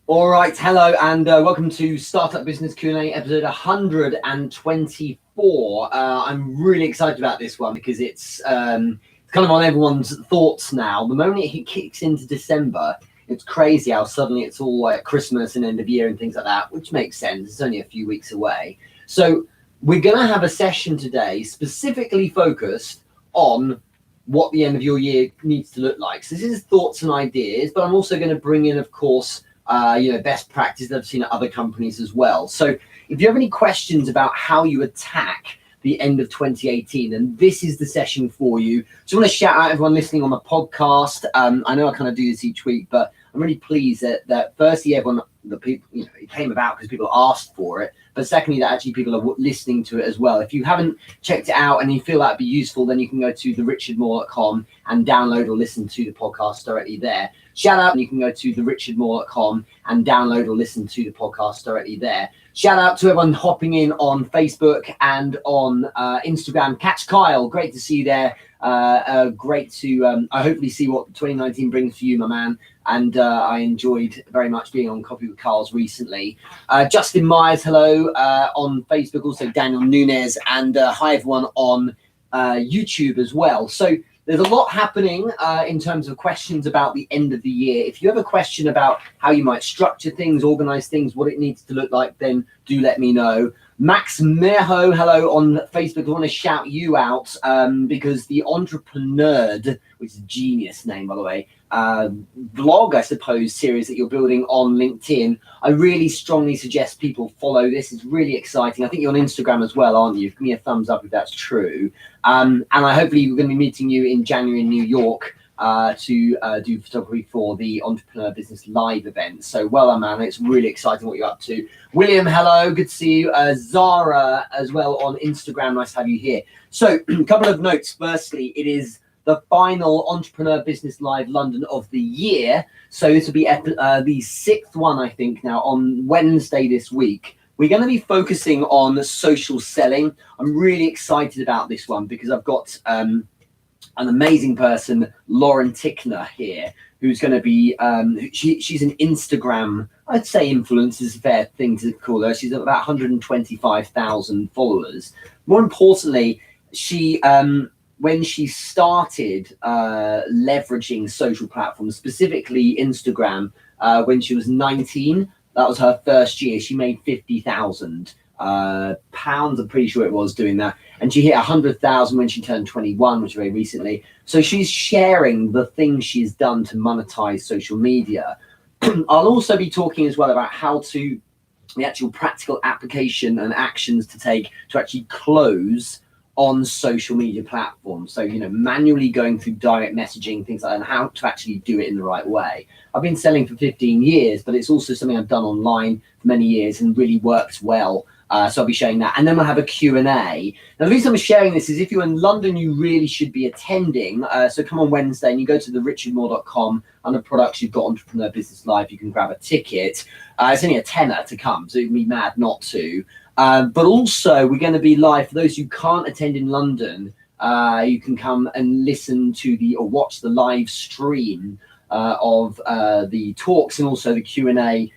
All right, hello, and welcome to Startup Business Q&A episode 124. I'm really excited about this one because it's kind of on everyone's thoughts now. The moment it kicks into December, it's crazy how suddenly it's all like Christmas and end of year and things like that, which makes sense. It's only a few weeks away. So we're going to have a session today specifically focused on what the end of your year needs to look like. So this is thoughts and ideas, but I'm also going to bring in, of course, best practice that I've seen at other companies as well. So if you have any questions about how you attack the end of 2018, then this is the session for you. So I want to shout out everyone listening on the podcast. I know I kind of do this each week, but I'm really pleased that firstly, the people, it came about because people asked for it. But secondly, that actually people are listening to it as well. If you haven't checked it out and you feel that'd be useful, then you can go to therichardmoore.com and download or listen to the podcast directly there. Shout out, and you can go to therichardmoore.com and download or listen to the podcast directly there. Shout out to everyone hopping in on Facebook and on Instagram. Catch Kyle, great to see you there. Great to I hopefully see what 2019 brings for you, my man. And I enjoyed very much being on Coffee with Carls recently. Justin Myers, hello, on Facebook. Also Daniel Nunes, and hi everyone on YouTube as well. So there's a lot happening in terms of questions about the end of the year. If you have a question about how you might structure things, organize things, what it needs to look like, then do let me know. Max Merho, hello on Facebook. I want to shout you out because the Entrepreneur, which is a genius name, by the way, blog, I suppose, series that you're building on LinkedIn, I really strongly suggest people follow this. It's really exciting. I think you're on Instagram as well, aren't you? Give me a thumbs up if that's true. And hopefully we're going to be meeting you in January in New York to do photography for the Entrepreneur Business Live event. So well done, man. It's really exciting what you're up to. William, hello. Good to see you. Zara as well on Instagram. Nice to have you here. So a couple of notes. Firstly, it is the final Entrepreneur Business Live London of the year. So this will be the sixth one, I think, now on Wednesday this week. We're going to be focusing on social selling. I'm really excited about this one because I've got an amazing person, Lauren Tickner, here, who's going to be, she's an Instagram, I'd say influencer is a fair thing to call her. She's at about 125,000 followers. More importantly, she, when she started leveraging social platforms, specifically Instagram, when she was 19, that was her first year. She made 50,000 pounds, I'm pretty sure it was, doing that. And she hit 100,000 when she turned 21, which was very recently. So she's sharing the things she's done to monetize social media. I'll also be talking as well about how to, the actual practical application and actions to take to actually close on social media platforms. So, manually going through direct messaging, things like that, and how to actually do it in the right way. I've been selling for 15 years, but it's also something I've done online for many years and really works well. So I'll be sharing that. And then we'll have a Q&A. Now, the reason I'm sharing this is if you're in London, you really should be attending. So come on Wednesday and you go to therichardmoore.com. Under products, you've got Entrepreneur Business Live. You can grab a ticket. It's only a tenner to come, so you'd be mad not to. But also, we're going to be live. For those who can't attend in London, you can come and listen to or watch the live stream of the talks and also the Q&A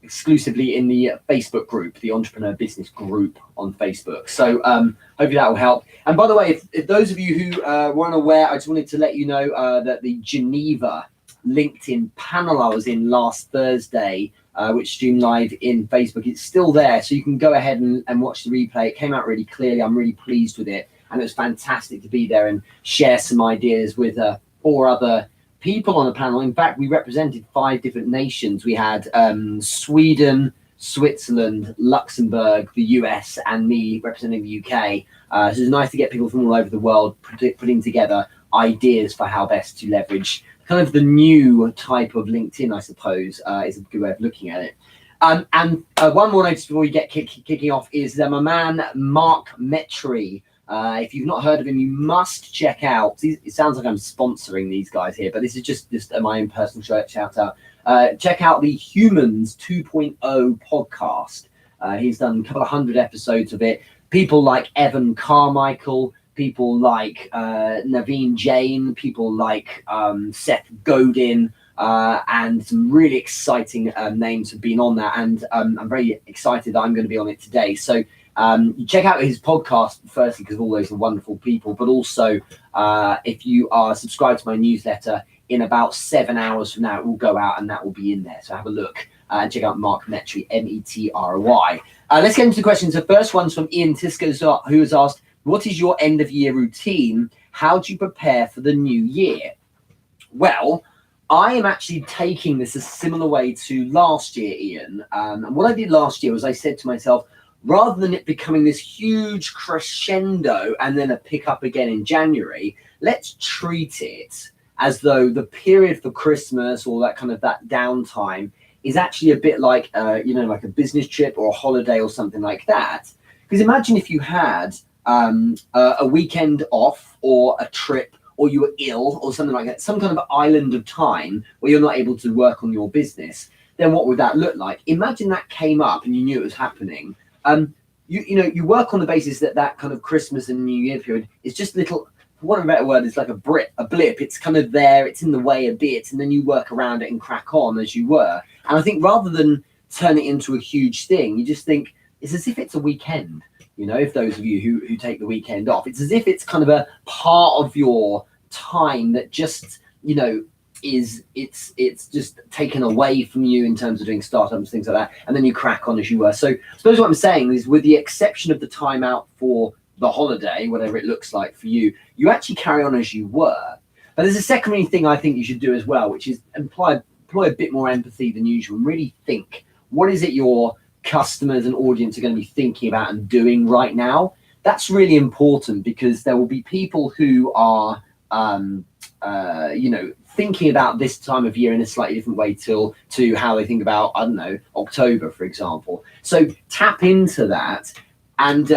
exclusively in the Facebook group, the Entrepreneur Business Group on Facebook. So hopefully that will help. And by the way, if those of you who weren't aware, I just wanted to let you know that the Geneva LinkedIn panel I was in last Thursday, which streamed live in Facebook, it's still there. So you can go ahead and watch the replay. It came out really clearly. I'm really pleased with it. And it was fantastic to be there and share some ideas with 4 other people on the panel. In fact, we represented 5 different nations. We had Sweden, Switzerland, Luxembourg, the US, and me representing the UK. So it's nice to get people from all over the world putting together ideas for how best to leverage kind of the new type of LinkedIn, I suppose, is a good way of looking at it. And one more notice before we get kicking off is my man, Mark Metry. If you've not heard of him, you must check out. It sounds like I'm sponsoring these guys here, but this is just my own personal shout out. Check out the Humans 2.0 podcast. He's done a couple of 100 episodes of it. People like Evan Carmichael, people like Naveen Jain, people like Seth Godin, and some really exciting names have been on that, and I'm very excited that I'm going to be on it today. So you check out his podcast, firstly, because all those are wonderful people, but also if you are subscribed to my newsletter, in about 7 hours from now, it will go out and that will be in there. So have a look and check out Mark Metry, Metroi. Let's get into the questions. The first one's from Ian Tisco, who has asked, what is your end of year routine? How do you prepare for the new year? Well, I am actually taking this a similar way to last year, Ian. And what I did last year was I said to myself, rather than it becoming this huge crescendo and then a pickup again in January, let's treat it as though the period for Christmas or that kind of that downtime is actually a bit like, like a business trip or a holiday or something like that. Because imagine if you had a weekend off or a trip, or you were ill or something like that, some kind of island of time where you're not able to work on your business, then what would that look like? Imagine that came up and you knew it was happening. You work on the basis that kind of Christmas and New Year period is just little, for want of a better word, it's like a blip. It's kind of there, it's in the way a bit, and then you work around it and crack on as you were. And I think rather than turn it into a huge thing, you just think it's as if it's a weekend. If those of you who take the weekend off, it's as if it's kind of a part of your time that just, it's just taken away from you in terms of doing startups, things like that. And then you crack on as you were. So I suppose what I'm saying is, with the exception of the time out for the holiday, whatever it looks like for you, you actually carry on as you were. But there's a secondary thing I think you should do as well, which is employ a bit more empathy than usual and really think, what is it your customers and audience are going to be thinking about and doing right now? That's really important, because there will be people who are thinking about this time of year in a slightly different way to how they think about, I don't know, October, for example. So tap into that. And,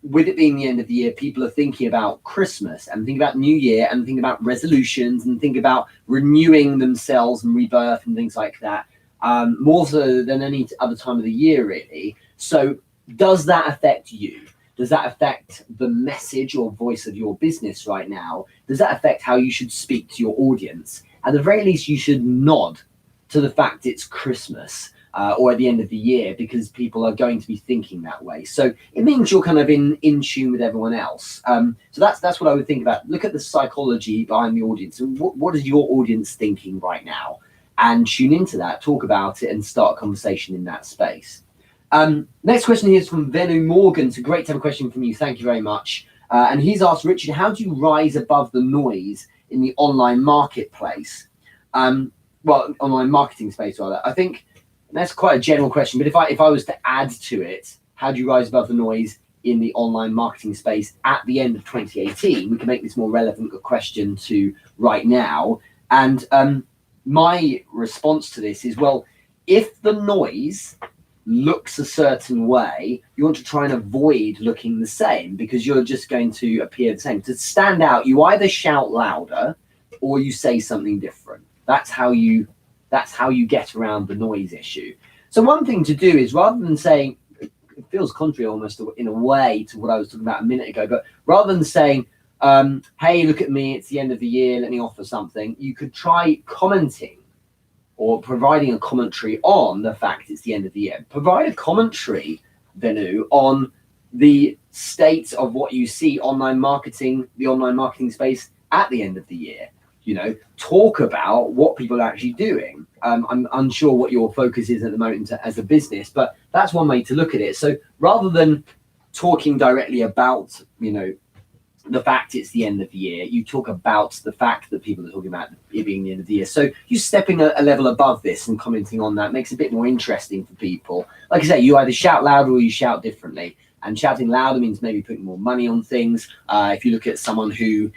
with it being the end of the year, people are thinking about Christmas and thinking about New Year and thinking about resolutions and think about renewing themselves and rebirth and things like that. More so than any other time of the year, really. So does that affect you? Does that affect the message or voice of your business right now? Does that affect how you should speak to your audience? At the very least, you should nod to the fact it's Christmas or at the end of the year, because people are going to be thinking that way. So it means you're kind of in tune with everyone else. So that's what I would think about. Look at the psychology behind the audience. And what is your audience thinking right now? And tune into that, talk about it, and start a conversation in that space. Next question here is from Venu Morgan. It's a great to have a question from you. Thank you very much. And he's asked, Richard, how do you rise above the noise in the online marketplace? Online marketing space, rather. I think that's quite a general question. But if I was to add to it, how do you rise above the noise in the online marketing space at the end of 2018? We can make this more relevant a question to right now. And my response to this is, well, if the noise looks a certain way, you want to try and avoid looking the same, because you're just going to appear the same. To stand out, you either shout louder or you say something different. That's how you get around the noise issue. So one thing to do is, rather than saying, it feels contrary almost in a way to what I was talking about a minute ago, but rather than saying, hey, look at me, it's the end of the year, let me offer something, you could try commenting or providing a commentary on the fact it's the end of the year. Provide a commentary, Venu, on the state of what you see the online marketing space at the end of the year. Talk about what people are actually doing. I'm unsure what your focus is at the moment as a business, but that's one way to look at it. So rather than talking directly about, the fact it's the end of the year, you talk about the fact that people are talking about it being the end of the year. So you stepping a level above this and commenting on that makes it a bit more interesting for people. Like I say, you either shout louder or you shout differently. And shouting louder means maybe putting more money on things. If you look at someone who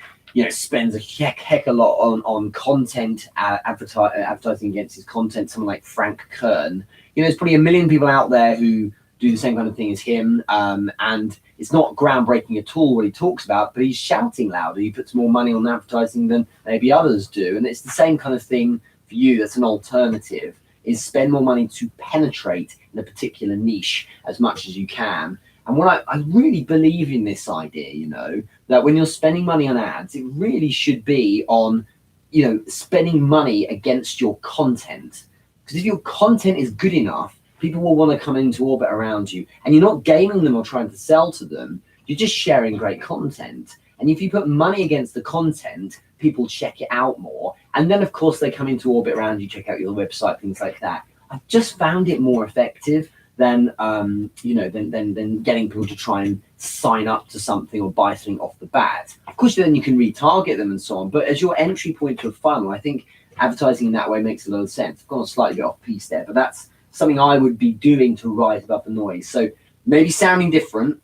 spends a heck a lot on content, advertising against his content, someone like Frank Kern, there's probably 1 million people out there who do the same kind of thing as him, and it's not groundbreaking at all what he talks about, but he's shouting louder. He puts more money on advertising than maybe others do, and it's the same kind of thing for you. That's an alternative, is spend more money to penetrate in a particular niche as much as you can. And what I really believe in this idea, that when you're spending money on ads, it really should be on spending money against your content. Because if your content is good enough, people will want to come into orbit around you, and you're not gaming them or trying to sell to them. You're just sharing great content. And if you put money against the content, people check it out more. And then, of course, they come into orbit around you, check out your website, things like that. I've just found it more effective than than getting people to try and sign up to something or buy something off the bat. Of course, then you can retarget them and so on. But as your entry point to a funnel, I think advertising in that way makes a lot of sense. I've gone slightly off piece there, but that's something I would be doing to rise above the noise. So maybe sounding different,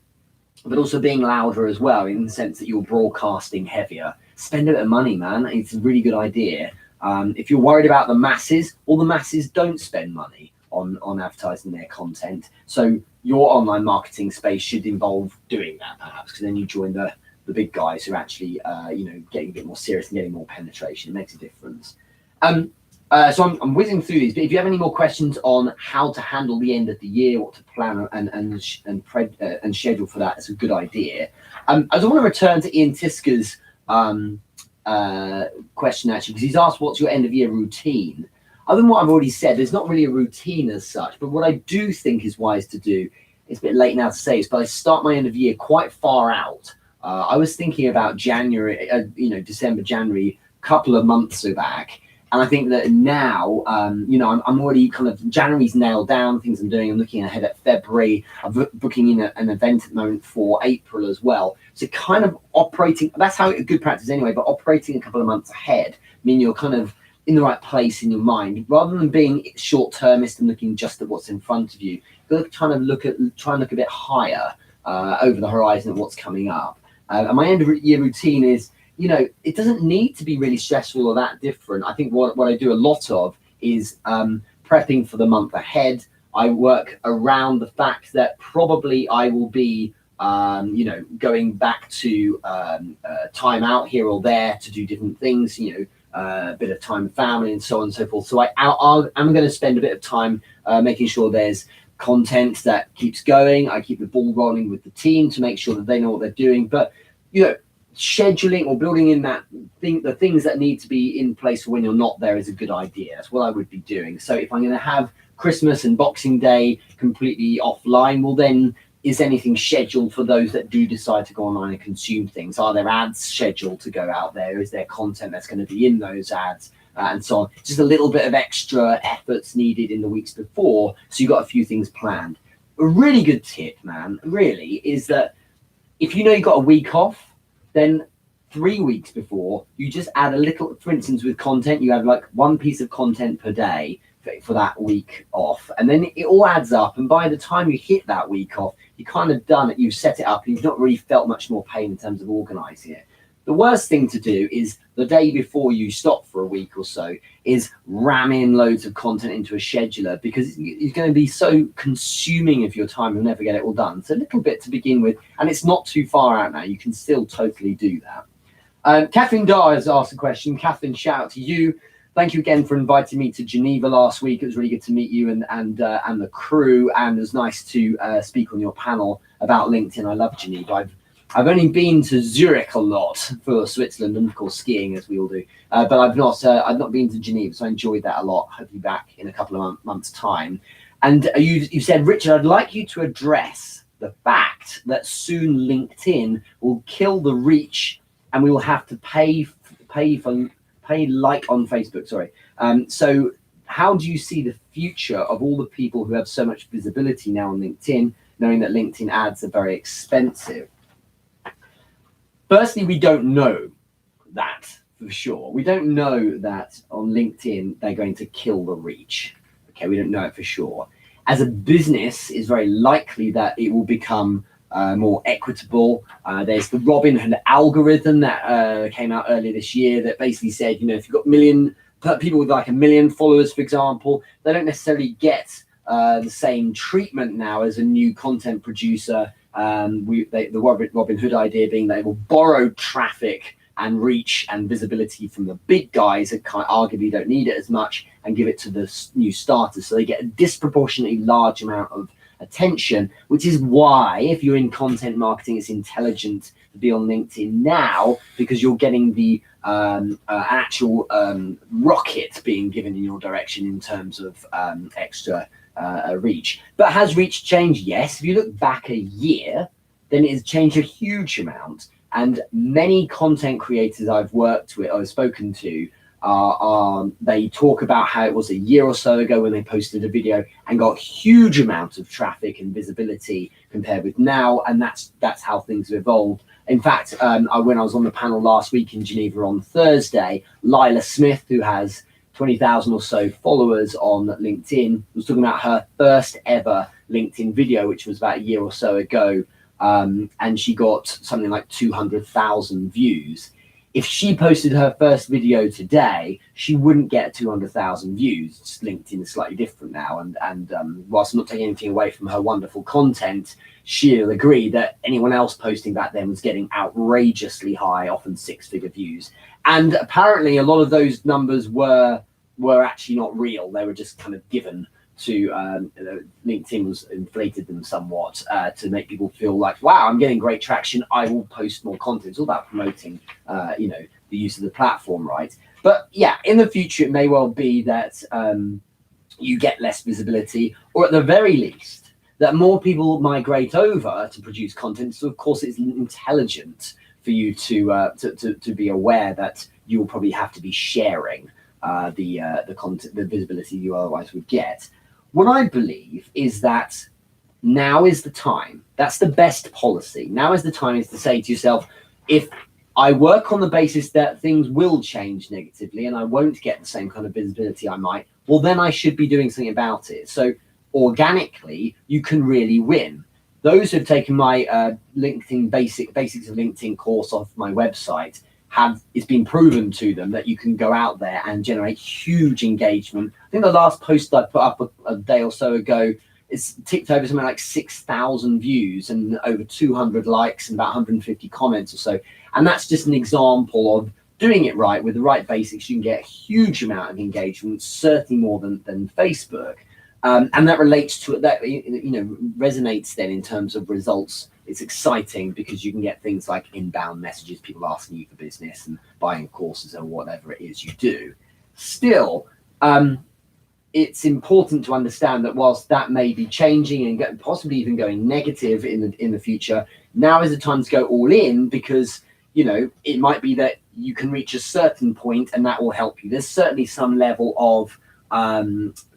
but also being louder as well, in the sense that you're broadcasting heavier. Spend a bit of money, man. It's a really good idea. If you're worried about the masses, all the masses don't spend money on advertising their content. So your online marketing space should involve doing that, perhaps, because then you join the big guys who are actually getting a bit more serious and getting more penetration. It makes a difference. So I'm whizzing through these, but if you have any more questions on how to handle the end of the year, what to plan and schedule for that, it's a good idea. I just want to return to Ian Tisker's question, actually, because he's asked, what's your end of year routine? Other than what I've already said, there's not really a routine as such, but what I do think is wise to do, it's a bit late now to say this, but I start my end of year quite far out. I was thinking about January, December, January, a couple of months back. And I think that now, I'm already kind of, January's nailed down, things I'm doing. I'm looking ahead at February. I'm booking in an event at the moment for April as well. So kind of operating, that's how a good practice anyway, but operating a couple of months ahead, mean you're kind of in the right place in your mind, rather than being short-termist and looking just at what's in front of you. You've got to kind of try and look a bit higher over the horizon of what's coming up. And my end of year routine is, it doesn't need to be really stressful or that different. I think what I do a lot of is prepping for the month ahead. I work around the fact that probably I will be, going back to time out here or there to do different things, a bit of time with family and so on and so forth. So I'm going to spend a bit of time making sure there's content that keeps going. I keep the ball rolling with the team to make sure that they know what they're doing. But, scheduling or building in the things that need to be in place for when you're not there is a good idea. That's what I would be doing. So if I'm going to have Christmas and Boxing Day completely offline, well then, is anything scheduled for those that do decide to go online and consume things? Are there ads scheduled to go out there? Is there content that's going to be in those ads? And so on. Just a little bit of extra efforts needed in the weeks before, so you've got a few things planned. A really good tip, man, really, is that if you know you've got a week off, then 3 weeks before, you just add a little, for instance, with content, you have like one piece of content per day for that week off. And then it all adds up. And by the time you hit that week off, you're kind of done it. You've set it up and you've not really felt much more pain in terms of organizing it. The worst thing to do is the day before you stop for a week or so is ram in loads of content into a scheduler, because it's going to be so consuming of your time, you'll never get it all done. So a little bit to begin with, and it's not too far out now. You can still totally do that. Catherine Dar has asked a question. Catherine, shout out to you. Thank you again for inviting me to Geneva last week. It was really good to meet you and the crew, and it was nice to speak on your panel about LinkedIn. I love Geneva. I've only been to Zurich a lot for Switzerland and of course skiing, as we all do, but I've not been to Geneva, so I enjoyed that a lot. Hope you're back in a couple of months' time. And you said, Richard, I'd like you to address the fact that soon LinkedIn will kill the reach, and we will have to pay like on Facebook. Sorry. So how do you see the future of all the people who have so much visibility now on LinkedIn, knowing that LinkedIn ads are very expensive? Firstly, we don't know that for sure. We don't know that on LinkedIn they're going to kill the reach. Okay, we don't know it for sure. As a business, it's very likely that it will become more equitable. There's the Robinhood algorithm that came out earlier this year that basically said, if you've got people with like 1 million followers, for example, they don't necessarily get the same treatment now as a new content producer. The Robinhood idea being they will borrow traffic and reach and visibility from the big guys that arguably don't need it as much and give it to the new starters, so they get a disproportionately large amount of attention, which is why if you're in content marketing, it's intelligent to be on LinkedIn now, because you're getting the actual rocket being given in your direction in terms of extra reach. But has reach changed? Yes. If you look back a year, then it has changed a huge amount. And many content creators I've worked with or spoken to, they talk about how it was a year or so ago when they posted a video and got huge amount of traffic and visibility compared with now, and that's how things have evolved. In fact, when I was on the panel last week in Geneva on Thursday, Lila Smith, who has 20,000 or so followers on LinkedIn, was talking about her first ever LinkedIn video, which was about a year or so ago, and she got something like 200,000 views. If she posted her first video today, she wouldn't get 200,000 views. LinkedIn is slightly different now, and whilst I'm not taking anything away from her wonderful content, she'll agree that anyone else posting back then was getting outrageously high, often 6-figure views. And apparently a lot of those numbers were actually not real. They were just kind of given to LinkedIn was inflated them somewhat to make people feel like, wow, I'm getting great traction, I will post more content. It's all about promoting the use of the platform, right? But yeah, in the future it may well be that you get less visibility, or at the very least that more people migrate over to produce content. So of course it's intelligent for you to be aware that you'll probably have to be sharing the content, the visibility you otherwise would get. What I believe is that now is the time. That's the best policy. Now is the time is to say to yourself, if I work on the basis that things will change negatively and I won't get the same kind of visibility I might, well, then I should be doing something about it. So organically, you can really win. Those who've taken my LinkedIn basics of LinkedIn course off my website, it's been proven to them that you can go out there and generate huge engagement. I think the last post I put up a day or so ago, it's ticked over something like 6,000 views and over 200 likes and about 150 comments or so. And that's just an example of doing it right with the right basics. You can get a huge amount of engagement, certainly more than Facebook. And that relates to that, resonates then in terms of results. It's exciting because you can get things like inbound messages, people asking you for business and buying courses or whatever it is you do. Still, it's important to understand that whilst that may be changing and possibly even going negative in the future, now is the time to go all in, because it might be that you can reach a certain point and that will help you. There's certainly some level of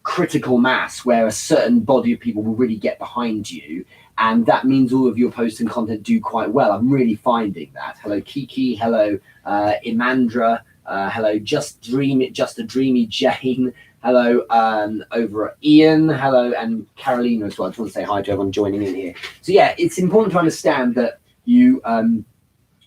critical mass where a certain body of people will really get behind you, and that means all of your posts and content do quite well. I'm really finding that. Hello Kiki, hello Imandra, hello Just a Dreamy Jane, hello over at Ian, hello, and Carolina as well. I just want to say hi to everyone joining in here. So yeah, it's important to understand that you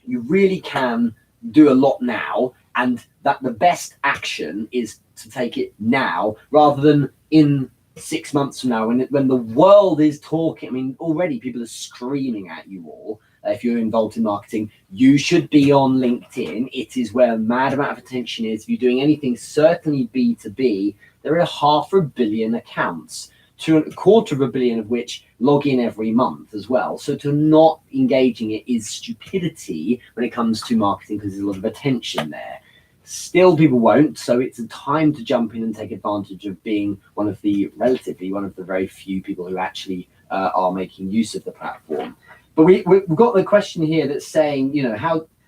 really can do a lot now, and that the best action is to take it now rather than in 6 months from now when the world is talking. I mean, already people are screaming at you all. If you're involved in marketing, you should be on LinkedIn. It is where a mad amount of attention is. If you're doing anything, certainly B2B, there are 500 million accounts, 250 million of which log in every month as well. So to not engaging it is stupidity when it comes to marketing, because there's a lot of attention there. Still, people won't, so it's a time to jump in and take advantage of being one of the very few people who actually are making use of the platform. But we've got the question here that's saying, knowing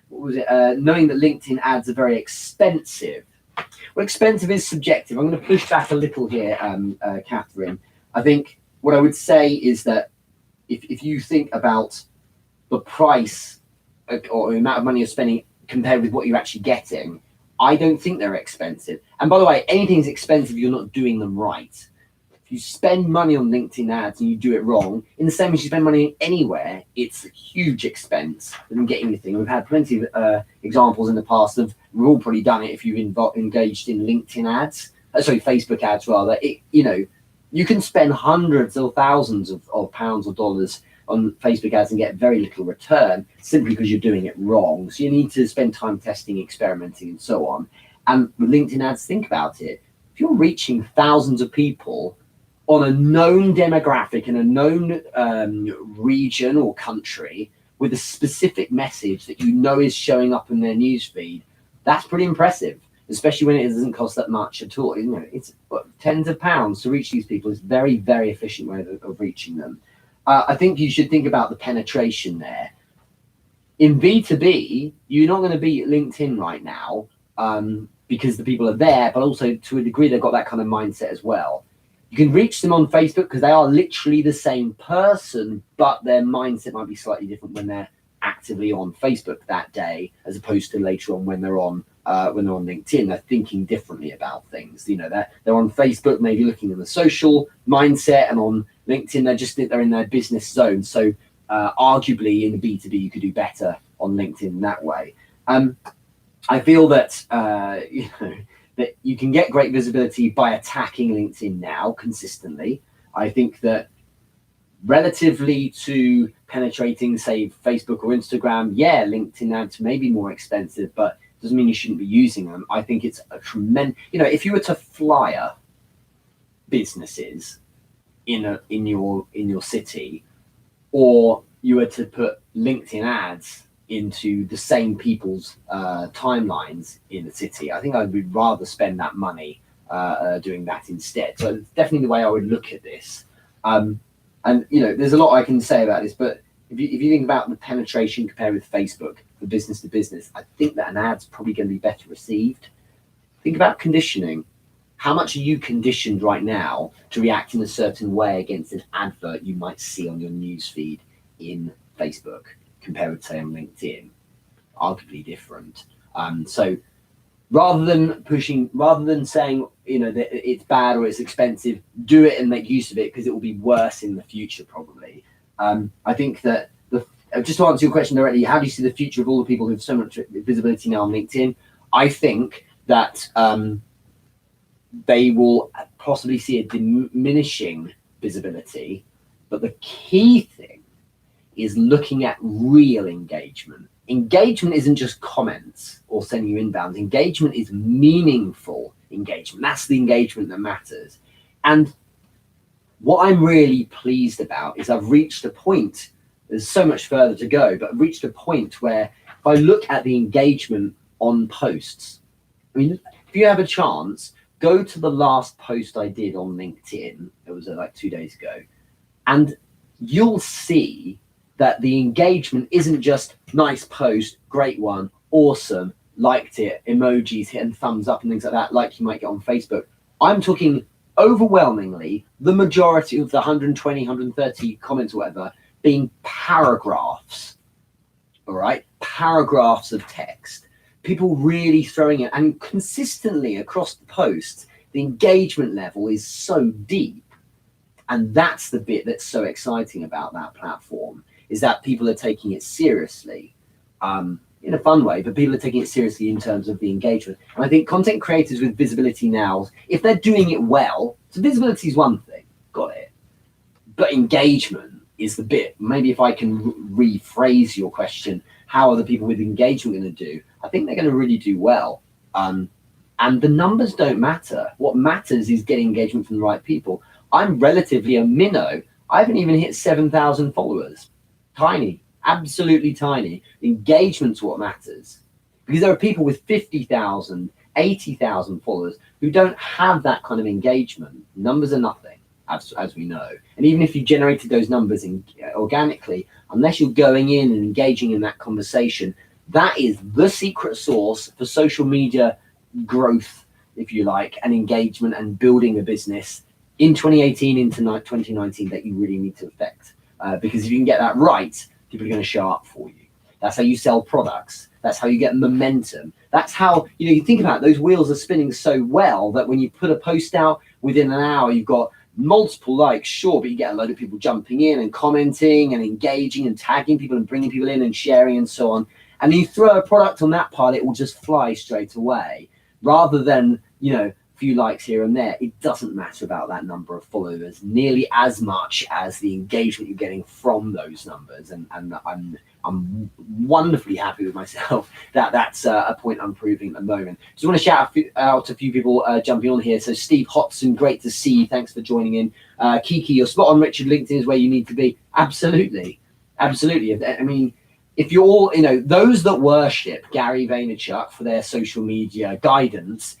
that LinkedIn ads are very expensive. Well, expensive is subjective. I'm going to push back a little here, Catherine. I think what I would say is that if you think about the price or the amount of money you're spending compared with what you're actually getting, I don't think they're expensive. And by the way, anything's expensive if you're not doing them right. If you spend money on LinkedIn ads and you do it wrong, in the same as you spend money anywhere, it's a huge expense than getting anything. We've had plenty of examples in the past of, we've all probably done it if you've engaged in LinkedIn ads, Facebook ads rather. You can spend hundreds or thousands of pounds or dollars on Facebook ads and get very little return simply because you're doing it wrong. So you need to spend time testing, experimenting, and so on. And with LinkedIn ads, think about it. If you're reaching thousands of people on a known demographic in a known region or country with a specific message that you know is showing up in their newsfeed, that's pretty impressive, especially when it doesn't cost that much at all. You know, it's tens of pounds to reach these people. It's very, very efficient way of reaching them. I think you should think about the penetration there. In B2B, you're not going to beat LinkedIn right now because the people are there, but also to a degree, they've got that kind of mindset as well. You can reach them on Facebook because they are literally the same person, but their mindset might be slightly different when they're actively on Facebook that day, as opposed to later on when they're on LinkedIn. They're thinking differently about things. You know, they're on Facebook, maybe looking at the social mindset, and on LinkedIn, they're in their business zone. So arguably in the B2B, you could do better on LinkedIn in that way. I feel that that you can get great visibility by attacking LinkedIn now consistently. I think that relatively to penetrating, say, Facebook or Instagram, yeah, LinkedIn ads may be more expensive, but doesn't mean you shouldn't be using them. I think it's a tremendous, if you were to flyer businesses in your city, or you were to put LinkedIn ads into the same people's timelines in the city, I think I would rather spend that money doing that instead. So it's definitely the way I would look at this. And there's a lot I can say about this, but if you think about the penetration compared with Facebook for business to business, I think that an ad's probably going to be better received. Think about conditioning. How much are you conditioned right now to react in a certain way against an advert you might see on your newsfeed in Facebook compared with, say, on LinkedIn? Arguably different. So rather than saying, that it's bad or it's expensive, do it and make use of it, because it will be worse in the future probably. I think that just to answer your question directly, how do you see the future of all the people who have so much visibility now on LinkedIn? I think that they will possibly see a diminishing visibility, but the key thing is looking at real engagement. Engagement isn't just comments or sending you inbounds. Engagement is meaningful engagement. That's the engagement that matters. And what I'm really pleased about is I've reached a point, there's so much further to go, but I've reached a point where if I look at the engagement on posts, I mean, if you have a chance, go to the last post I did on LinkedIn. It was like 2 days ago. And you'll see that the engagement isn't just nice post, great one, awesome, liked it, emojis, and thumbs up and things like that, like you might get on Facebook. I'm talking overwhelmingly, the majority of the 120, 130 comments or whatever being paragraphs, all right? Paragraphs of text. People really throwing it, and consistently across the posts, the engagement level is so deep. And that's the bit that's so exciting about that platform, is that people are taking it seriously in a fun way, but people are taking it seriously in terms of the engagement. And I think content creators with visibility now, if they're doing it well, so visibility is one thing, got it. But engagement is the bit. Maybe if I can rephrase your question, how are the people with engagement going to do? I think they're going to really do well. And the numbers don't matter. What matters is getting engagement from the right people. I'm relatively a minnow. I haven't even hit 7,000 followers. Tiny, absolutely tiny. Engagement's what matters. Because there are people with 50,000, 80,000 followers who don't have that kind of engagement. Numbers are nothing, as we know. And even if you generated those numbers organically, unless you're going in and engaging in that conversation, that is the secret sauce for social media growth, if you like, and engagement and building a business in 2018 into 2019 that you really need to affect. Because if you can get that right, people are going to show up for you. That's how you sell products. That's how you get momentum. That's how, you think about it, those wheels are spinning so well that when you put a post out, within an hour, you've got multiple likes, sure, but you get a load of people jumping in and commenting and engaging and tagging people and bringing people in and sharing and so on. And you throw a product on that part, it will just fly straight away, rather than, few likes here and there, it doesn't matter about that number of followers nearly as much as the engagement you're getting from those numbers. And I'm wonderfully happy with myself that that's a point I'm proving at the moment. Just want to shout out a few people jumping on here. So Steve Hodson, great to see you. Thanks for joining in. Kiki, you're spot on, Richard. LinkedIn is where you need to be. Absolutely. Absolutely. I mean, if you're all, those that worship Gary Vaynerchuk for their social media guidance,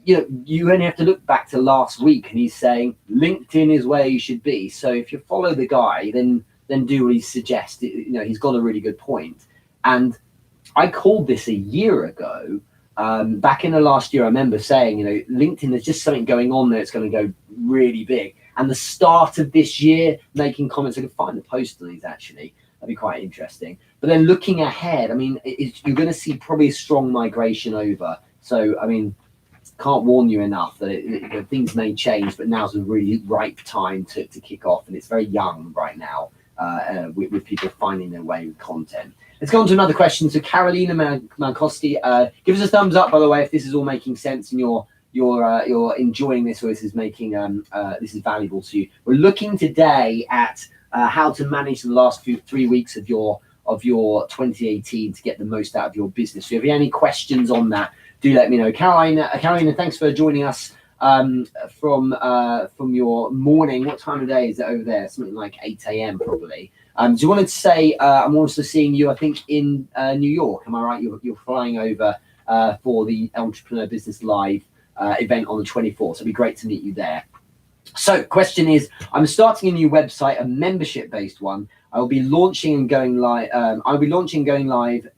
you only have to look back to last week and he's saying LinkedIn is where you should be. So if you follow the guy, then do what he suggests. He's got a really good point. And I called this a year ago. Back in the last year, I remember saying, LinkedIn, there's just something going on there. It's going to go really big. And the start of this year, making comments, I can find the post on these actually. That'd be quite interesting. But then looking ahead, I mean, you're going to see probably a strong migration over. So, I mean, can't warn you enough that things may change, but now's a really ripe time to kick off. And it's very young right now with people finding their way with content. Let's go on to another question. So Carolina Mankoski, give us a thumbs up, by the way, if this is all making sense and you're enjoying this, or this is making this is valuable to you. We're looking today at how to manage the last 3 weeks of your 2018 to get the most out of your business. So if you have any questions on that, do let me know. Carolina, thanks for joining us from your morning. What time of day is it over there? Something like 8 a.m. probably. So you wanted to say, I'm also seeing you, I think, in New York. Am I right? You're flying over for the Entrepreneur Business Live event on the 24th. So it'd be great to meet you there. So question is, I'm starting a new website, a membership-based one. I will be launching and going live.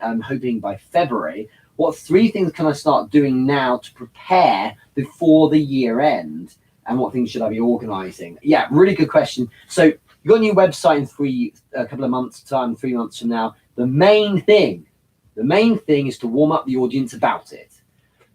I'm hoping by February. What 3 things can I start doing now to prepare before the year end? And what things should I be organizing? Yeah, really good question. So you've got a new website in a couple of months' time, 3 months from now. The main thing is to warm up the audience about it.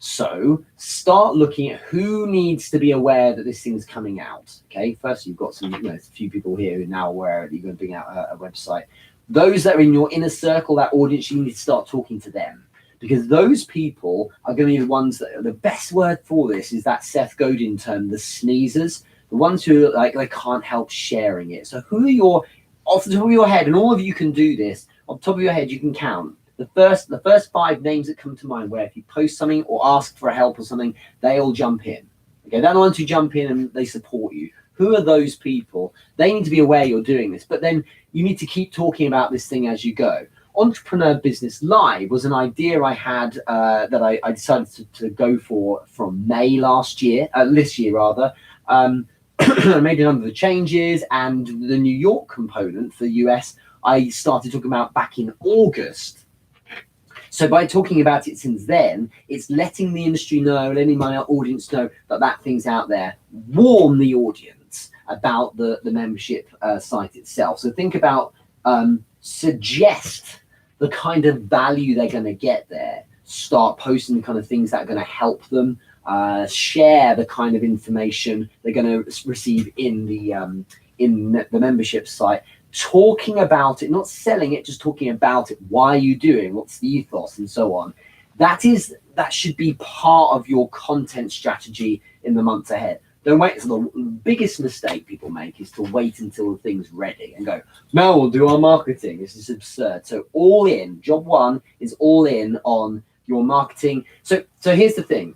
So start looking at who needs to be aware that this thing's coming out. Okay, first you've got some, a few people here who are now aware that you're going to bring out a website. Those that are in your inner circle, that audience, you need to start talking to them. Because those people are going to be the ones that are the best word for this is that Seth Godin term, the sneezers, the ones who they can't help sharing it. So who are off the top of your head, and all of you can do this, off the top of your head, you can count the first 5 names that come to mind where if you post something or ask for help or something, they all jump in. Okay, they're the ones who jump in and they support you. Who are those people? They need to be aware you're doing this, but then you need to keep talking about this thing as you go. Entrepreneur Business Live was an idea I had that I decided to go for from May this year rather. I made a number of changes, and the New York component for the US, I started talking about back in August. So by talking about it since then, it's letting the industry know, letting my audience know that thing's out there. Warn the audience about the membership site itself. So think about suggest the kind of value they're going to get there. Start posting the kind of things that are going to help them. Share the kind of information they're going to receive in the membership site. Talking about it, not selling it, just talking about it. Why are you doing? What's the ethos, and so on. That should be part of your content strategy in the months ahead. Don't wait. So the biggest mistake people make is to wait until the thing's ready and go, now we'll do our marketing. This is absurd. So all in, job one is all in on your marketing. So here's the thing.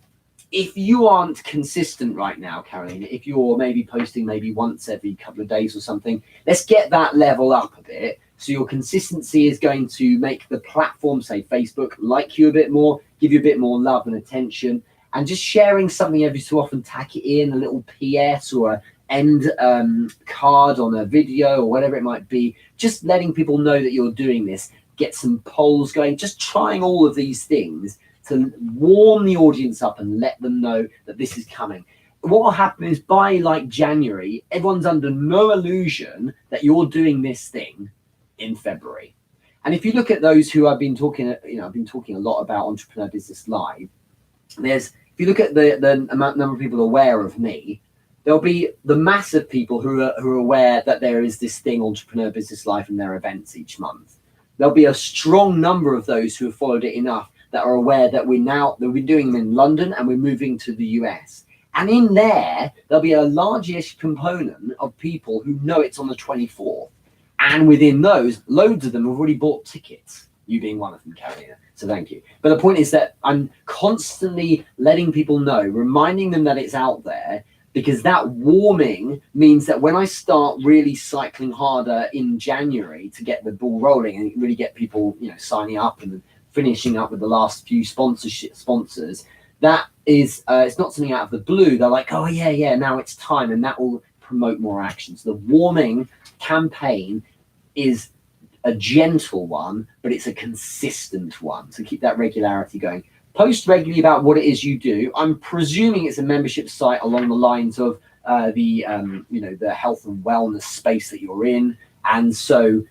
If you aren't consistent right now, Carolina, if you're maybe posting maybe once every couple of days or something, let's get that level up a bit. So your consistency is going to make the platform, say Facebook, like you a bit more, give you a bit more love and attention. And just sharing something every so often, tack it in, a little PS or an end card on a video or whatever it might be. Just letting people know that you're doing this. Get some polls going. Just trying all of these things to warm the audience up and let them know that this is coming. What will happen is by January, everyone's under no illusion that you're doing this thing in February. And if you look at those who I've been talking, I've been talking a lot about Entrepreneur Business Live. If you look at the number of people aware of me, there'll be the mass of people who are aware that there is this thing, Entrepreneur Business Live, and their events each month. There'll be a strong number of those who have followed it enough that are aware that we're doing them in London and we're moving to the US. And in there, there'll be a large-ish component of people who know it's on the 24th. And within those, loads of them have already bought tickets, you being one of them, Carolina. So thank you. But the point is that I'm constantly letting people know, reminding them that it's out there, because that warming means that when I start really cycling harder in January to get the ball rolling and really get people, signing up and finishing up with the last few sponsors, that is, it's not something out of the blue. They're like, oh yeah, now it's time, and that will promote more action. So the warming campaign is a gentle one, but it's a consistent one. So keep that regularity going. Post regularly about what it is you do. I'm presuming it's a membership site along the lines of the health and wellness space that you're in. And so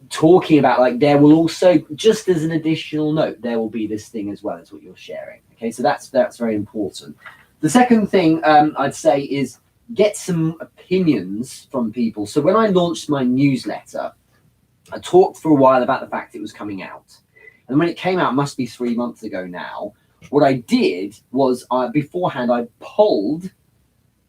talking about, like, there will also, just as an additional note, there will be this thing as well as what you're sharing. Okay, so that's very important. The second thing I'd say is get some opinions from people. So when I launched my newsletter, I talked for a while about the fact it was coming out. And when it came out, must be 3 months ago now, what I did was beforehand, I polled.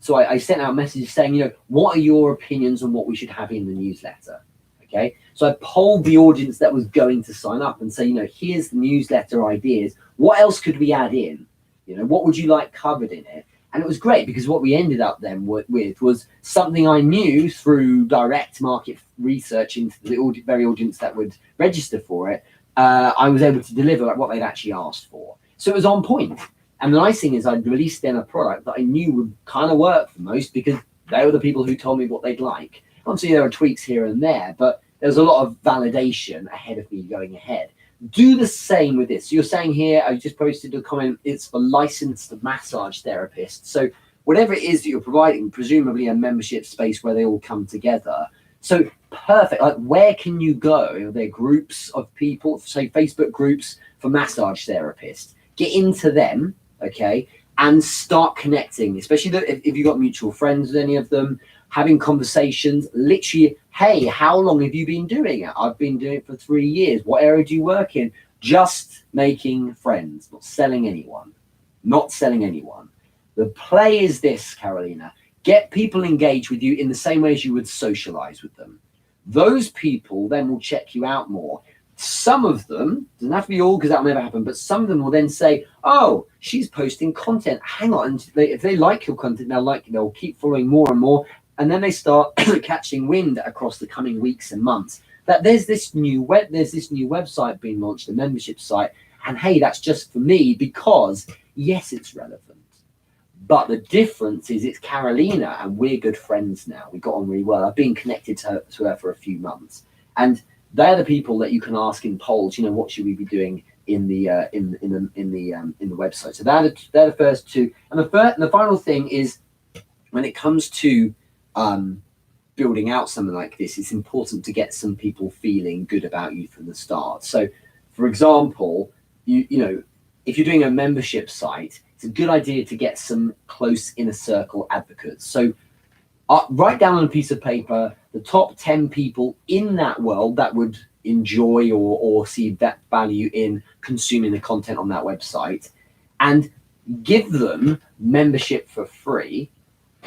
So I sent out messages saying, what are your opinions on what we should have in the newsletter? Okay. So I polled the audience that was going to sign up and say, here's the newsletter ideas. What else could we add in? What would you like covered in it? And it was great, because what we ended up then with was something I knew through direct market research into the very audience that would register for it. I was able to deliver like what they'd actually asked for. So it was on point. And the nice thing is I'd released then a product that I knew would kind of work for most, because they were the people who told me what they'd like. Obviously, there were tweaks here and there, but there was a lot of validation ahead of me going ahead. Do the same with this. So you're saying here, I just posted a comment, it's for licensed massage therapists. So whatever it is that you're providing, presumably a membership space where they all come together. So perfect. Like, where can you go? Are there groups of people, say Facebook groups for massage therapists? Get into them, okay, and start connecting, especially if you've got mutual friends with any of them, having conversations, literally, hey, how long have you been doing it? I've been doing it for 3 years. What area do you work in? Just making friends, not selling anyone. Not selling anyone. The play is this, Carolina. Get people engaged with you in the same way as you would socialize with them. Those people then will check you out more. Some of them, doesn't have to be all because that'll never happen, but some of them will then say, oh, she's posting content. Hang on. And if they like your content, they'll keep following more and more. And then they start catching wind across the coming weeks and months that there's this new website being launched, a membership site. And hey, that's just for me, because yes, it's relevant. But the difference is it's Carolina and we're good friends now. We got on really well. I've been connected to her for a few months. And they're the people that you can ask in polls, what should we be doing in the website. So they're the first two. And the final thing is, when it comes to building out something like this, it's important to get some people feeling good about you from the start. So, for example, if you're doing a membership site, it's a good idea to get some close inner circle advocates. So write down on a piece of paper the top 10 people in that world that would enjoy or see that value in consuming the content on that website, and give them membership for free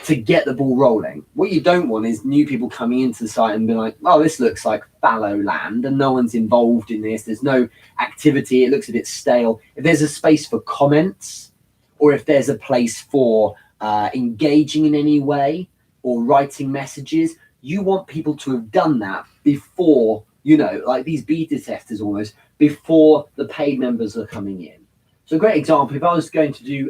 to get the ball rolling. What you don't want is new people coming into the site and being like, oh, this looks like fallow land and no one's involved in this. There's no activity. It looks a bit stale. If there's a space for comments, or if there's a place for engaging in any way or writing messages, you want people to have done that before, like these beta testers almost, before the paid members are coming in. So a great example, if I was going to do,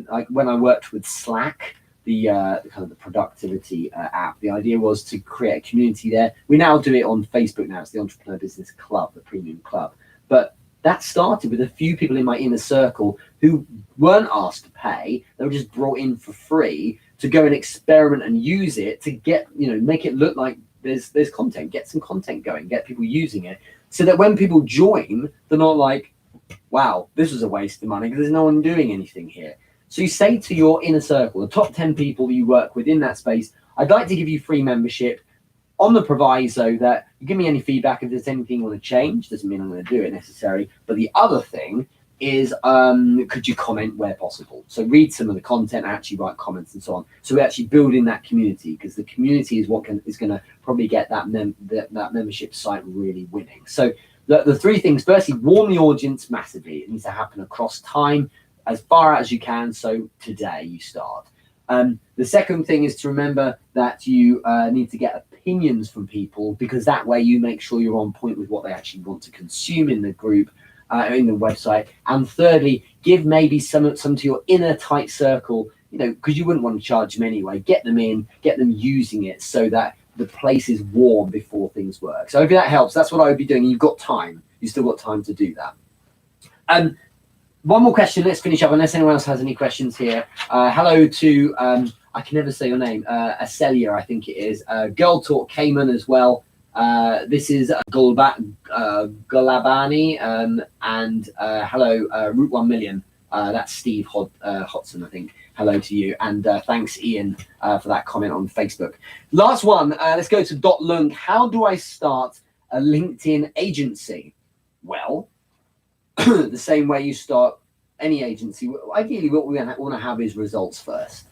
like when I worked with Slack, the kind of the productivity app, the idea was to create a community there. We now do it on Facebook now. It's the Entrepreneur Business Club, the premium club. But that started with a few people in my inner circle who weren't asked to pay. They were just brought in for free to go and experiment and use it to get, make it look like there's content, get some content going, get people using it, so that when people join, they're not like, wow, this was a waste of money because there's no one doing anything here. So you say to your inner circle, the top 10 people you work with in that space, I'd like to give you free membership on the proviso that you give me any feedback if there's anything you want to change. Doesn't mean I'm going to do it necessarily. But the other thing is could you comment where possible? So read some of the content, actually write comments and so on. So we're actually building that community, because the community is what is going to probably get that membership site really winning. So the three things: firstly, warm the audience massively. It needs to happen across time, as far out as you can. So today you start. The second thing is to remember that you need to get opinions from people, because that way you make sure you're on point with what they actually want to consume in the group, in the website. And thirdly, give maybe some to your inner tight circle, because you wouldn't want to charge them anyway. Get them in, get them using it, so that the place is warm before things work. So hopefully that helps. That's what I would be doing. You've got time. You've still got time to do that. One more question. Let's finish up, unless anyone else has any questions here. Hello to, I can never say your name, Acelia, I think it is. Girl Talk Cayman as well. This is Gulabani, and hello, Route 1 Million. That's Steve Hodson, I think. Hello to you, and thanks, Ian, for that comment on Facebook. Last one, let's go to Dot Lung. How do I start a LinkedIn agency? Well, the same way you start any agency. Ideally, what we want to have is results first.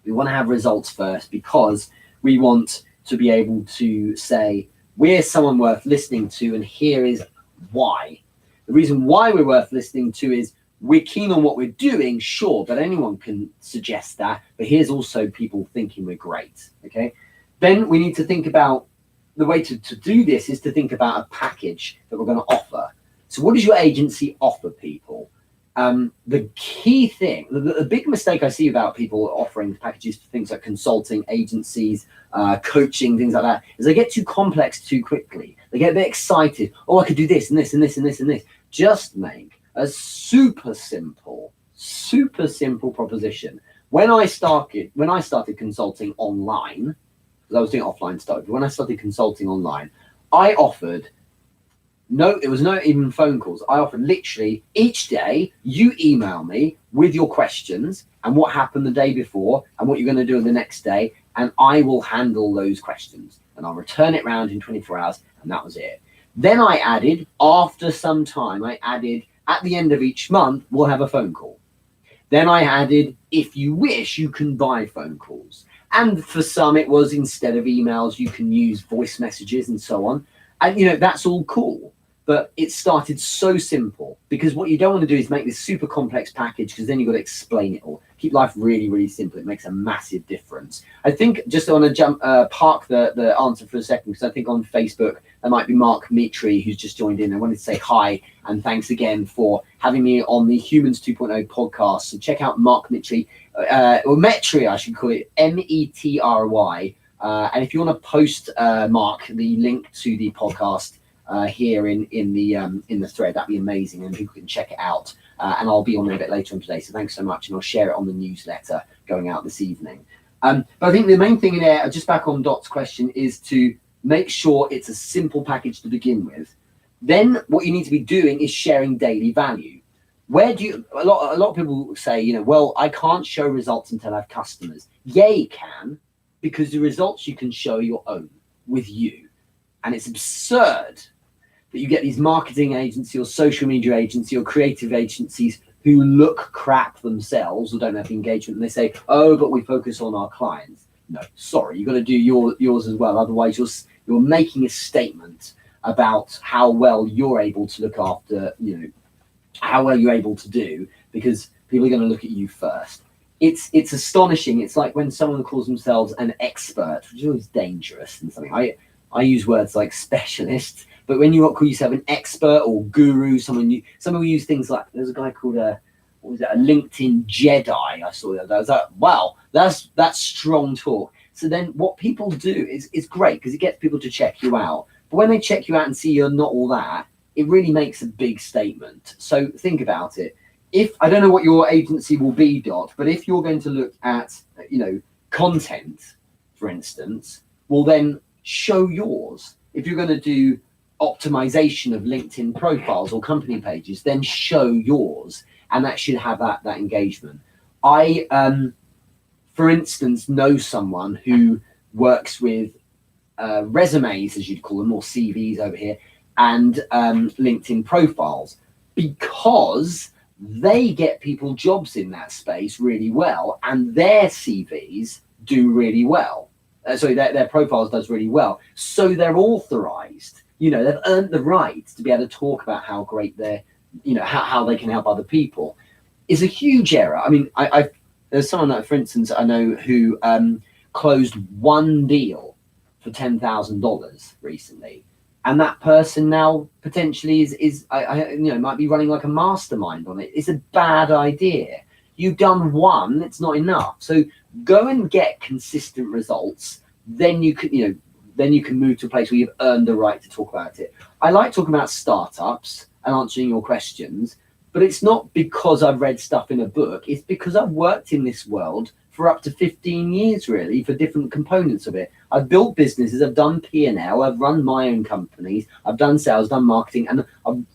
We want to have results first, because we want to be able to say, we're someone worth listening to, and here is why. The reason why we're worth listening to is we're keen on what we're doing, sure, but anyone can suggest that. But here's also people thinking we're great, okay? Then we need to think about, the way to do this is to think about a package that we're going to offer. So what does your agency offer people? The key thing, the big mistake I see about people offering packages for things like consulting, agencies, coaching, things like that, is they get too complex too quickly. They get a bit excited. Oh, I could do this and this and this and this and this. Just make a super simple proposition. When I started consulting online, because I was doing offline stuff, but when I started consulting online, I offered, it was not even phone calls. I offered literally each day, you email me with your questions and what happened the day before and what you're going to do the next day, and I will handle those questions and I'll return it round in 24 hours, and that was it. Then I added, after some time, at the end of each month, we'll have a phone call. Then I added, if you wish, you can buy phone calls. And for some, it was, instead of emails, you can use voice messages and so on. And, that's all cool. But it started so simple, because what you don't want to do is make this super complex package, because then you've got to explain it all. Keep life really, really simple. It makes a massive difference. I think, just I want to park the answer for a second, because I think on Facebook, there might be Mark Mitri, who's just joined in. I wanted to say hi, and thanks again for having me on the Humans 2.0 podcast. So check out Mark Mitri, or Metry, I should call it, Metry. And if you want to post, Mark, the link to the podcast, here in the thread, that'd be amazing, and people can check it out, and I'll be on there a bit later on today, so thanks so much, and I'll share it on the newsletter going out this evening. But I think the main thing in there, just back on Dot's question, is to make sure it's a simple package to begin with. Then what you need to be doing is sharing daily value. Where do you, a lot of people say, well, I can't show results until I have customers. Yeah, you can, because the results you can show are your own, with you. And it's absurd that you get these marketing agency or social media agency or creative agencies who look crap themselves or don't have engagement, and they say, oh, but we focus on our clients. No, sorry, you've got to do yours as well. Otherwise, you're making a statement about how well you're able to look after, how well you're able to do, because people are going to look at you first. It's astonishing. It's like when someone calls themselves an expert, which is always dangerous and something. I use words like specialist, but when you call yourself an expert or guru, someone will use things like, there's a guy called a LinkedIn Jedi. I saw that. I was like, wow, that's strong talk. So then what people do is great, because it gets people to check you out. But when they check you out and see you're not all that, it really makes a big statement. So think about it. If I don't know what your agency will be, Dot, but if you're going to look at, content, for instance, well then show yours. If you're going to do optimization of LinkedIn profiles or company pages, then show yours, and that should have that engagement. I, for instance, know someone who works with resumes, as you'd call them, or CVs over here, and LinkedIn profiles. because they get people jobs in that space really well, and their CVs do really well. Sorry, their profiles does really well. So they're authorized. You know, they've earned the right to be able to talk about how great they're, you know, how they can help other people. Is a huge error. I mean, there's someone that, for instance, I know who closed one deal for $10,000 recently, and that person now potentially is might be running like a mastermind on it. It's a bad idea. You've done one, it's not enough. So go and get consistent results. Then you can move to a place where you've earned the right to talk about it. I like talking about startups and answering your questions, but it's not because I've read stuff in a book. It's because I've worked in this world for up to 15 years, really, for different components of it. I've built businesses, I've done P&L, I've run my own companies, I've done sales, done marketing, and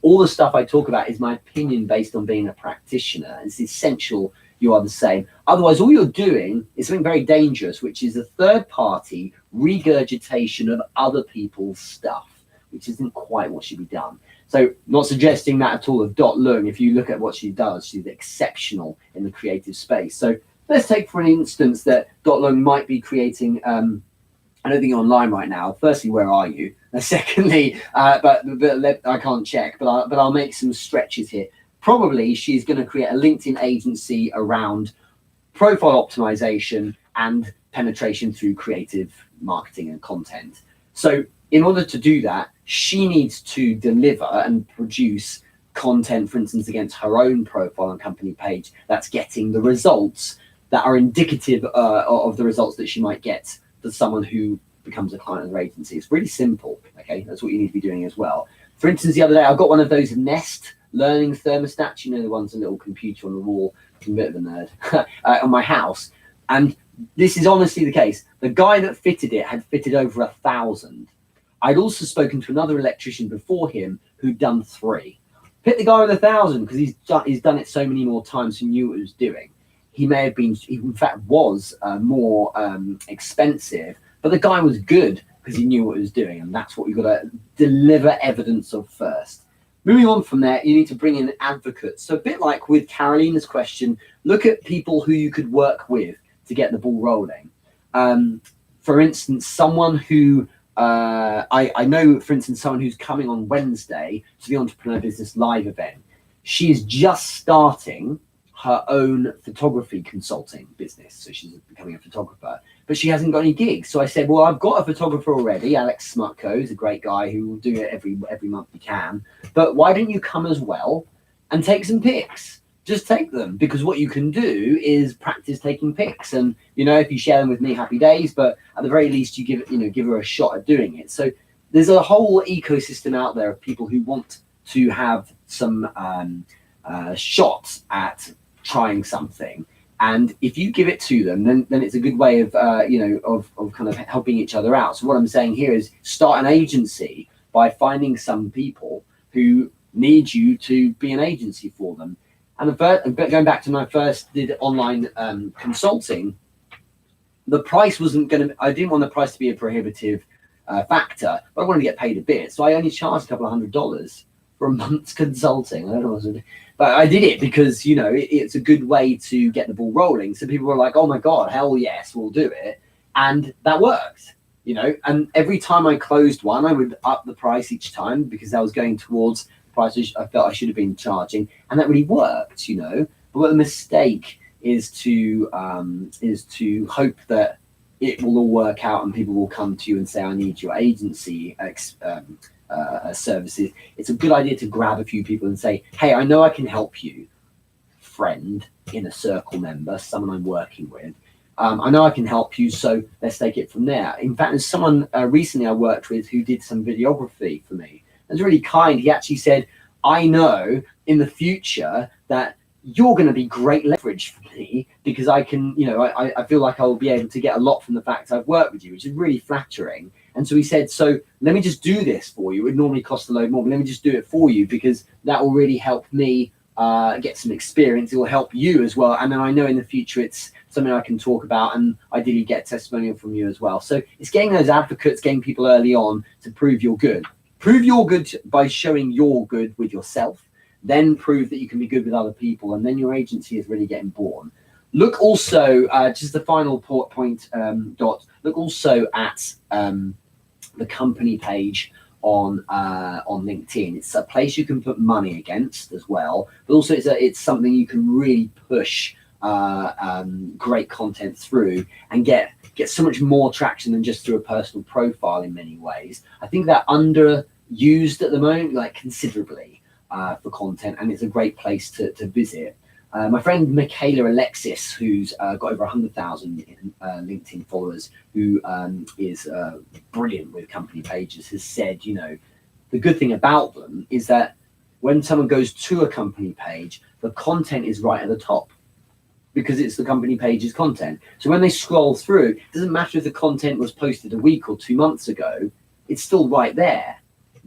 all the stuff I talk about is my opinion based on being a practitioner. It's essential you are the same. Otherwise, all you're doing is something very dangerous, which is a third-party regurgitation of other people's stuff, which isn't quite what should be done. So not suggesting that at all of Dot Lung. If you look at what she does, she's exceptional in the creative space. So let's take for an instance that Dot Lung might be creating, I don't think you're online right now. Firstly, where are you? Secondly, but I can't check, but I'll make some stretches here. Probably she's going to create a LinkedIn agency around profile optimization and penetration through creative marketing and content. So in order to do that, she needs to deliver and produce content, for instance, against her own profile and company page that's getting the results that are indicative of the results that she might get for someone who becomes a client of her agency. It's really simple. Okay, that's what you need to be doing as well. For instance, the other day I got one of those Nest learning thermostats, you know, the ones, a little computer on the wall. I'm a bit of a nerd. On my house, and this is honestly the case. The guy that fitted it had fitted over 1,000. I'd also spoken to another electrician before him who'd done 3. Pick the guy with 1,000 because he's done it so many more times and knew what he was doing. He may have been, he in fact was more expensive, but the guy was good because he knew what he was doing, and that's what you've got to deliver evidence of first. Moving on from there, you need to bring in advocates. So a bit like with Carolina's question, look at people who you could work with to get the ball rolling. For instance, someone who I know, for instance, someone who's coming on Wednesday to the Entrepreneur Business Live event. She is just starting her own photography consulting business. So she's becoming a photographer, but she hasn't got any gigs. So I said, well, I've got a photographer already. Alex Smutko is a great guy who will do it every month he can. But why don't you come as well and take some pics? Just take them, because what you can do is practice taking pics. And, you know, if you share them with me, happy days, but at the very least you give her a shot at doing it. So there's a whole ecosystem out there of people who want to have some shots at trying something. And if you give it to them, then it's a good way of, of kind of helping each other out. So what I'm saying here is start an agency by finding some people who need you to be an agency for them. And going back to when I first did online consulting, the price wasn't going to, I didn't want the price to be a prohibitive factor, but I wanted to get paid a bit. So I only charged a couple of $100 for a month's consulting. I don't know what I was doing, but I did it because, you know, it's a good way to get the ball rolling. So people were like, oh my God, hell yes, we'll do it. And that worked, you know, and every time I closed one, I would up the price each time because I was going towards prices I felt I should have been charging, and that really worked, you know. But what the mistake is to hope that it will all work out and people will come to you and say, I need your agency services. It's a good idea to grab a few people and say, hey, I know I can help you, friend, inner circle member, someone I'm working with. I know I can help you, so let's take it from there. In fact, there's someone recently I worked with who did some videography for me. It was really kind. He actually said, I know in the future that you're going to be great leverage for me because I can, you know, I feel like I'll be able to get a lot from the fact I've worked with you, which is really flattering. And so he said, so let me just do this for you. It would normally cost a load more, but let me just do it for you because that will really help me get some experience. It will help you as well. And then I know in the future it's something I can talk about and ideally get a testimonial from you as well. So it's getting those advocates, getting people early on to prove you're good. Prove you're good by showing you're good with yourself. then prove that you can be good with other people, and then your agency is really getting born. Look also, just the final point, Dot, look also at the company page on LinkedIn. It's a place you can put money against as well, but also it's something you can really push great content through and get so much more traction than just through a personal profile in many ways. I think they're underused at the moment, like considerably, for content, and it's a great place to visit. My friend Michaela Alexis, who's got over 100,000 LinkedIn followers, who is brilliant with company pages, has said, you know, the good thing about them is that when someone goes to a company page, the content is right at the top because it's the company page's content. So when they scroll through, it doesn't matter if the content was posted a week or 2 months ago, it's still right there.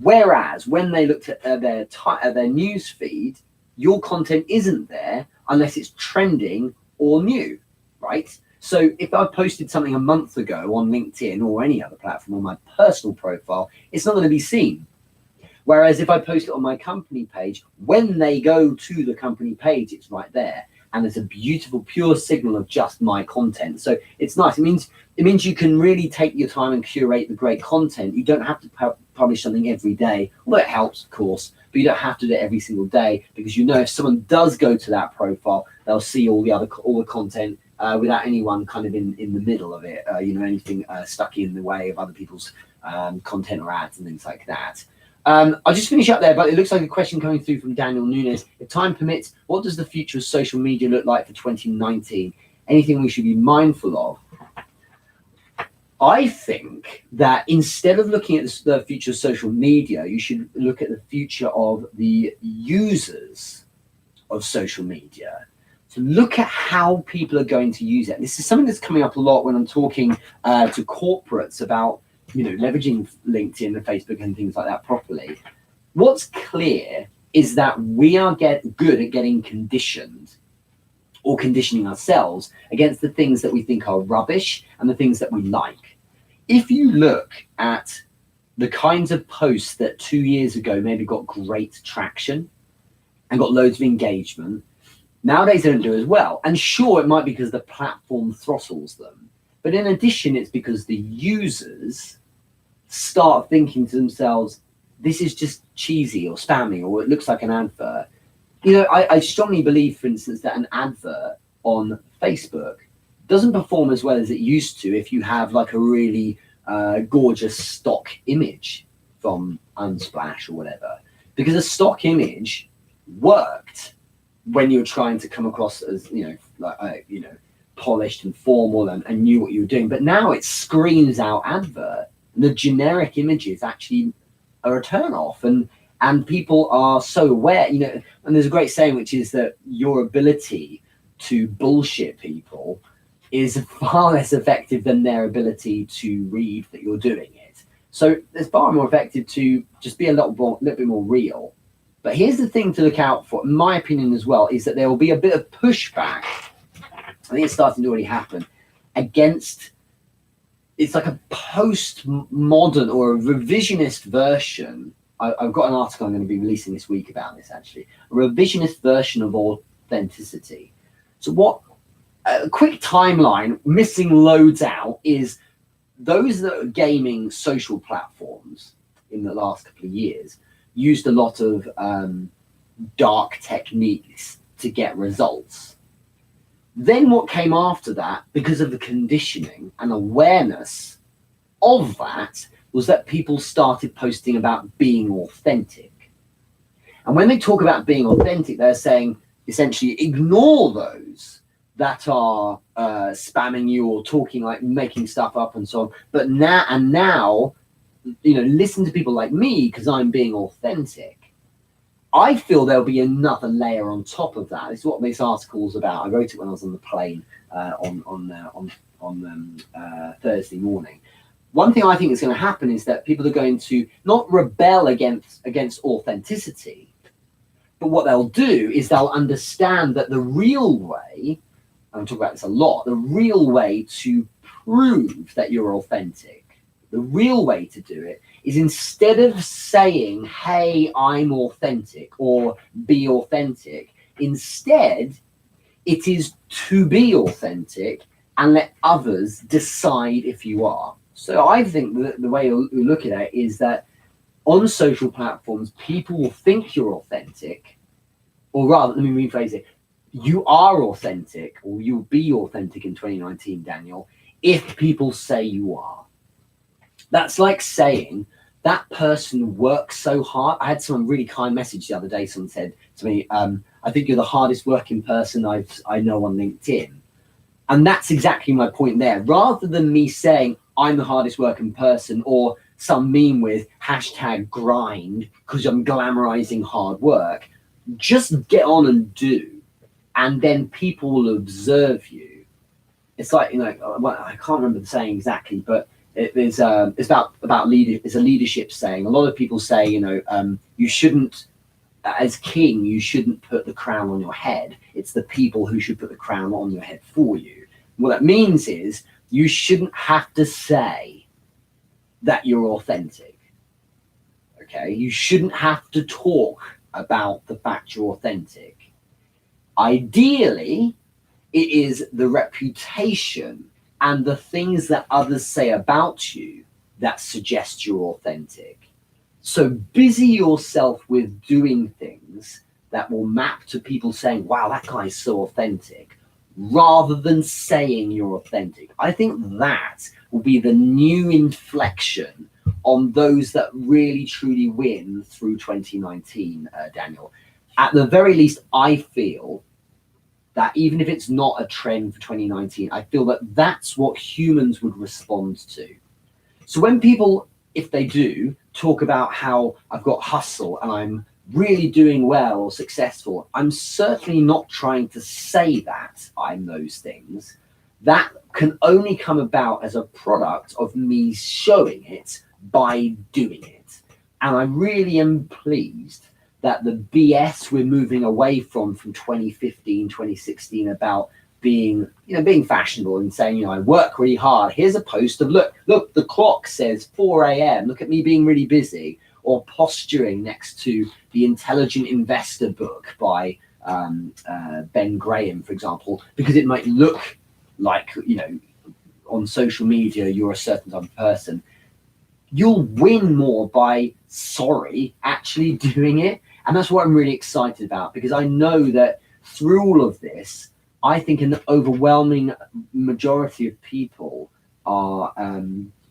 Whereas when they looked at their news feed, your content isn't there unless it's trending or new, right? So if I posted something a month ago on LinkedIn or any other platform on my personal profile, it's not going to be seen. Whereas if I post it on my company page, when they go to the company page, it's right there. And it's a beautiful, pure signal of just my content. So it's nice. It means you can really take your time and curate the great content. You don't have to publish something every day, although it helps, of course, but you don't have to do it every single day, because you know if someone does go to that profile, they'll see all the content without anyone kind of in the middle of it, anything stuck in the way of other people's content or ads and things like that. I'll just finish up there, but it looks like a question coming through from Daniel Nunes. If time permits, what does the future of social media look like for 2019? Anything we should be mindful of? I think that instead of looking at the future of social media, you should look at the future of the users of social media. So look at how people are going to use it. This is something that's coming up a lot when I'm talking to corporates about leveraging LinkedIn and Facebook and things like that properly. What's clear is that we are good at getting conditioned or conditioning ourselves against the things that we think are rubbish and the things that we like. If you look at the kinds of posts that 2 years ago maybe got great traction and got loads of engagement, nowadays they don't do as well. And sure, it might be because the platform throttles them. But in addition, it's because the users start thinking to themselves, this is just cheesy or spammy, or it looks like an advert. I strongly believe, for instance, that an advert on Facebook doesn't perform as well as it used to if you have like a really gorgeous stock image from Unsplash or whatever. Because a stock image worked when you were trying to come across as, polished and formal and knew what you were doing. But now it screams out advert. The generic images actually are a turn off, and people are so aware, and there's a great saying, which is that your ability to bullshit people is far less effective than their ability to read that you're doing it. So it's far more effective to just be a little bit more real. But here's the thing to look out for, in my opinion as well, is that there will be a bit of pushback. I think it's starting to already happen against. It's like a postmodern or a revisionist version. I've got an article I'm going to be releasing this week about this, actually. A revisionist version of authenticity. So what, a quick timeline, missing loads out, is those that are gaming social platforms in the last couple of years used a lot of dark techniques to get results. Then what came after that, because of the conditioning and awareness of that, was that people started posting about being authentic. And when they talk about being authentic, they're saying essentially ignore those that are spamming you or talking, like making stuff up and so on. But now, listen to people like me because I'm being authentic. I feel there'll be another layer on top of that. This is what this article's about. I wrote it when I was on the plane on Thursday morning. One thing I think is going to happen is that people are going to not rebel against authenticity, but what they'll do is they'll understand that the real way, and I talk about this a lot, the real way to prove that you're authentic, the real way to do it is instead of saying, hey, I'm authentic or be authentic, instead it is to be authentic and let others decide if you are. So I think that the way you look at it is that on social platforms, people will think you're authentic, or rather, let me rephrase it. You are authentic, or you'll be authentic in 2019, Daniel, if people say you are. That's like saying that person works so hard. I had someone really kind message the other day. Someone said to me, I think you're the hardest working person I know on LinkedIn. And that's exactly my point there. Rather than me saying I'm the hardest working person, or some meme with #grind because I'm glamorizing hard work, just get on and do, and then people will observe you. It's like, well, I can't remember the saying exactly, but it's about leader. It's a leadership saying. A lot of people say, you shouldn't, as king, you shouldn't put the crown on your head. It's the people who should put the crown on your head for you. What that means is you shouldn't have to say that you're authentic. Okay, you shouldn't have to talk about the fact you're authentic. Ideally, it is the reputation and the things that others say about you that suggest you're authentic. So busy yourself with doing things that will map to people saying, wow, that guy's so authentic, rather than saying you're authentic. I think that will be the new inflection on those that really truly win through 2019, Daniel. At the very least, I feel that even if it's not a trend for 2019, I feel that that's what humans would respond to. So when people, if they do, talk about how I've got hustle and I'm really doing well or successful, I'm certainly not trying to say that I'm those things. That can only come about as a product of me showing it by doing it. And I really am pleased that the BS we're moving away from 2015, 2016 about being fashionable and saying, I work really hard. Here's a post of, look, the clock says 4 a.m. Look at me being really busy. Or posturing next to the Intelligent Investor book by Ben Graham, for example, because it might look like, on social media, you're a certain type of person. You'll win more by actually doing it. And that's what I'm really excited about, because I know that through all of this, I think an overwhelming majority of people are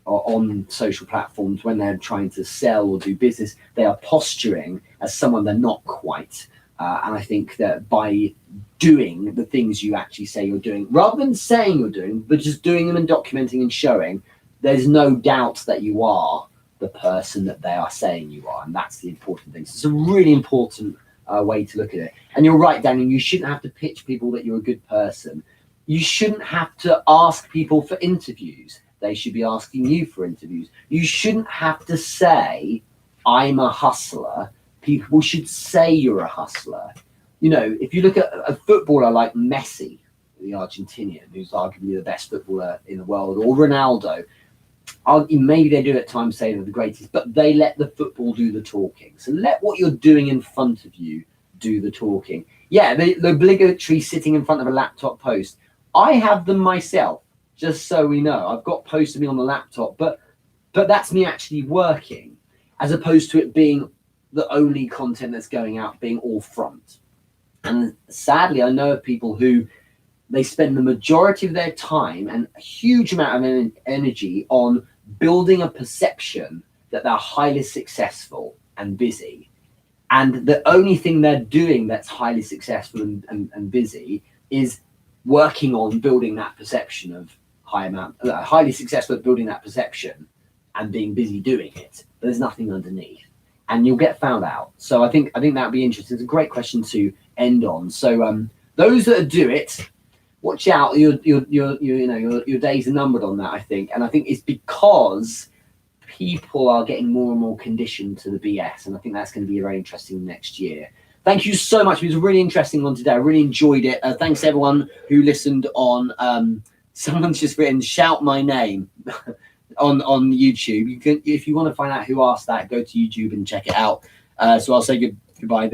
on social platforms when they're trying to sell or do business, they are posturing as someone they're not quite. And I think that by doing the things you actually say you're doing, rather than saying you're doing, but just doing them and documenting and showing, there's no doubt that you are the person that they are saying you are. And that's the important thing. So it's a really important way to look at it. And you're right, Daniel, you shouldn't have to pitch people that you're a good person. You shouldn't have to ask people for interviews. They should be asking you for interviews. You shouldn't have to say, I'm a hustler. People should say you're a hustler. If you look at a footballer like Messi, the Argentinian, who's arguably the best footballer in the world, or Ronaldo, maybe they do at times say they're the greatest, but they let the football do the talking. So let what you're doing in front of you do the talking. Yeah, the obligatory sitting in front of a laptop post. I have them myself. Just so we know, I've got posts of me on the laptop, but that's me actually working, as opposed to it being the only content that's going out, being all front. And sadly, I know of people who they spend the majority of their time and a huge amount of energy on building a perception that they're highly successful and busy. And the only thing they're doing that's highly successful and busy is working on building that perception of highly successful at building that perception and being busy doing it. But there's nothing underneath, and you'll get found out. So I think that'd be interesting. It's a great question to end on. So those that do it, watch out. Your days are numbered on that, I think. And I think it's because people are getting more and more conditioned to the BS, and I think that's going to be very interesting next year. Thank you so much. It was a really interesting one today. I really enjoyed it. Thanks to everyone who listened on. Someone's just written, shout my name. on YouTube. You can, if you want to find out who asked that, go to YouTube and check it out. So I'll say goodbye there.